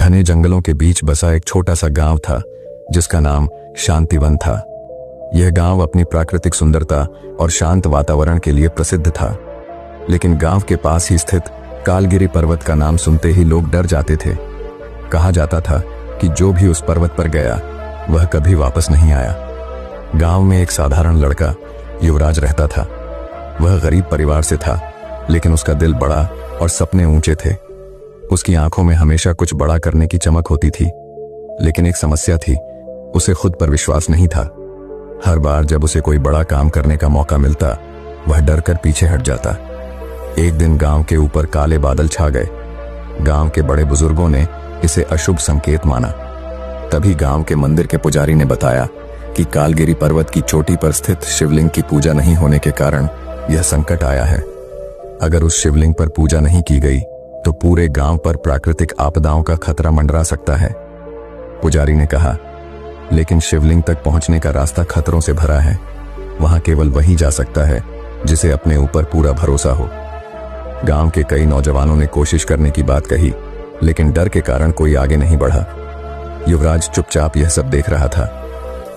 घने जंगलों के बीच बसा एक छोटा सा गांव था जिसका नाम शांतिवन था। यह गांव अपनी प्राकृतिक सुंदरता और शांत वातावरण के लिए प्रसिद्ध था, लेकिन गांव के पास ही स्थित कालगिरी पर्वत का नाम सुनते ही लोग डर जाते थे। कहा जाता था कि जो भी उस पर्वत पर गया वह कभी वापस नहीं आया। गांव में एक साधारण लड़का युवराज रहता था। वह गरीब परिवार से था, लेकिन उसका दिल बड़ा और सपने ऊंचे थे। उसकी आंखों में हमेशा कुछ बड़ा करने की चमक होती थी, लेकिन एक समस्या थी, उसे खुद पर विश्वास नहीं था। हर बार जब उसे कोई बड़ा काम करने का मौका मिलता, वह डर कर पीछे हट जाता। एक दिन गांव के ऊपर काले बादल छा गए। गांव के बड़े बुजुर्गों ने इसे अशुभ संकेत माना। तभी गांव के मंदिर के पुजारी ने बताया कि कालगिरी पर्वत की चोटी पर स्थित शिवलिंग की पूजा नहीं होने के कारण यह संकट आया है। अगर उस शिवलिंग पर पूजा नहीं की गई तो पूरे गांव पर प्राकृतिक आपदाओं का खतरा मंडरा सकता है। पुजारी ने कहा, लेकिन शिवलिंग तक पहुंचने का रास्ता खतरों से भरा है। वहां केवल वही जा सकता है जिसे अपने ऊपर पूरा भरोसा हो। गांव के कई नौजवानों ने कोशिश करने की बात कही, लेकिन डर के कारण कोई आगे नहीं बढ़ा। युवराज चुपचाप यह सब देख रहा था।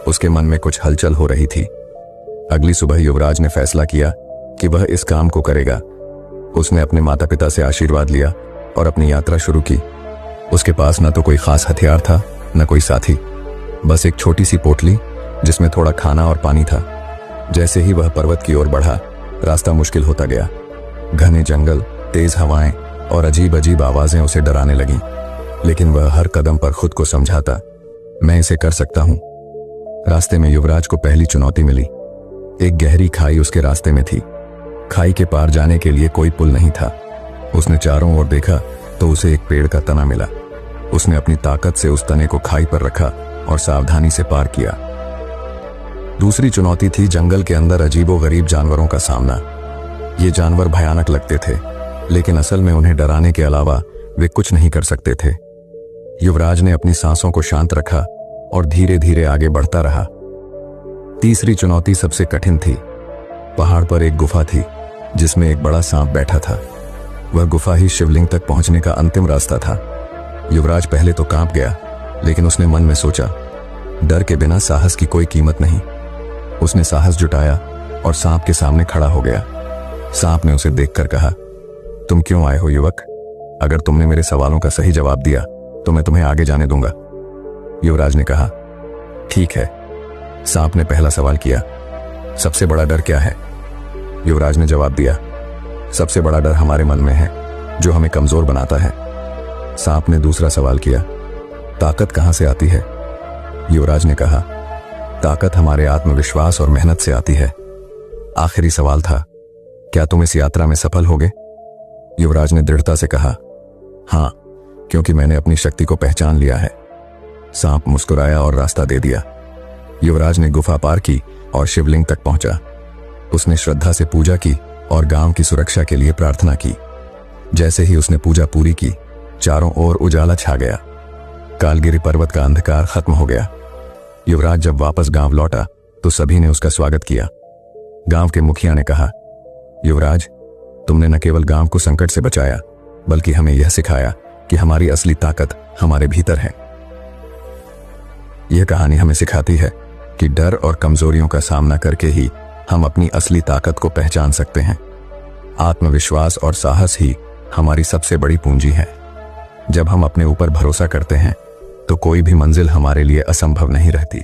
उसके मन में कुछ हलचल हो रही थी। अगली सुबह युवराज ने फैसला किया कि वह इस काम को करेगा। उसने अपने माता पिता से आशीर्वाद लिया और अपनी यात्रा शुरू की। उसके पास न तो कोई खास हथियार था, न कोई साथी, बस एक छोटी सी पोटली जिसमें थोड़ा खाना और पानी था। जैसे ही वह पर्वत की ओर बढ़ा, रास्ता मुश्किल होता गया। घने जंगल, तेज हवाएं और अजीब अजीब आवाजें उसे डराने लगीं, लेकिन वह हर कदम पर खुद को समझाता, मैं इसे कर सकता हूं। रास्ते में युवराज को पहली चुनौती मिली। एक गहरी खाई उसके रास्ते में थी। खाई के पार जाने के लिए कोई पुल नहीं था। उसने चारों ओर देखा तो उसे एक पेड़ का तना मिला। उसने अपनी ताकत से उस तने को खाई पर रखा और सावधानी से पार किया। दूसरी चुनौती थी जंगल के अंदर अजीबोगरीब जानवरों का सामना। ये जानवर भयानक लगते थे, लेकिन असल में उन्हें डराने के अलावा वे कुछ नहीं कर सकते थे। युवराज ने अपनी सांसों को शांत रखा और धीरे धीरे आगे बढ़ता रहा। तीसरी चुनौती सबसे कठिन थी। पहाड़ पर एक गुफा थी जिसमें एक बड़ा सांप बैठा था। वह गुफा ही शिवलिंग तक पहुंचने का अंतिम रास्ता था। युवराज पहले तो कांप गया, लेकिन उसने मन में सोचा, डर के बिना साहस की कोई कीमत नहीं। उसने साहस जुटाया और सांप के सामने खड़ा हो गया। सांप ने उसे देखकर कहा, तुम क्यों आए हो युवक? अगर तुमने मेरे सवालों का सही जवाब दिया तो मैं तुम्हें आगे जाने दूंगा। युवराज ने कहा, ठीक है। सांप ने पहला सवाल किया, सबसे बड़ा डर क्या है? युवराज ने जवाब दिया, सबसे बड़ा डर हमारे मन में है, जो हमें कमजोर बनाता है। सांप ने दूसरा सवाल किया, ताकत कहां से आती है? युवराज ने कहा, ताकत हमारे आत्मविश्वास और मेहनत से आती है। आखिरी सवाल था, क्या तुम इस यात्रा में सफल होगे? युवराज ने दृढ़ता से कहा, हां, क्योंकि मैंने अपनी शक्ति को पहचान लिया है। सांप मुस्कुराया और रास्ता दे दिया। युवराज ने गुफा पार की और शिवलिंग तक पहुंचा। उसने श्रद्धा से पूजा की और गांव की सुरक्षा के लिए प्रार्थना की। जैसे ही उसने पूजा पूरी की, चारों ओर उजाला छा गया। कालगिरी पर्वत का अंधकार खत्म हो गया। युवराज जब वापस गांव लौटा तो सभी ने उसका स्वागत किया। गांव के मुखिया ने कहा, युवराज, तुमने न केवल गांव को संकट से बचाया, बल्कि हमें यह सिखाया कि हमारी असली ताकत हमारे भीतर है। यह कहानी हमें सिखाती है कि डर और कमजोरियों का सामना करके ही हम अपनी असली ताकत को पहचान सकते हैं। आत्मविश्वास और साहस ही हमारी सबसे बड़ी पूंजी है। जब हम अपने ऊपर भरोसा करते हैं तो कोई भी मंजिल हमारे लिए असंभव नहीं रहती।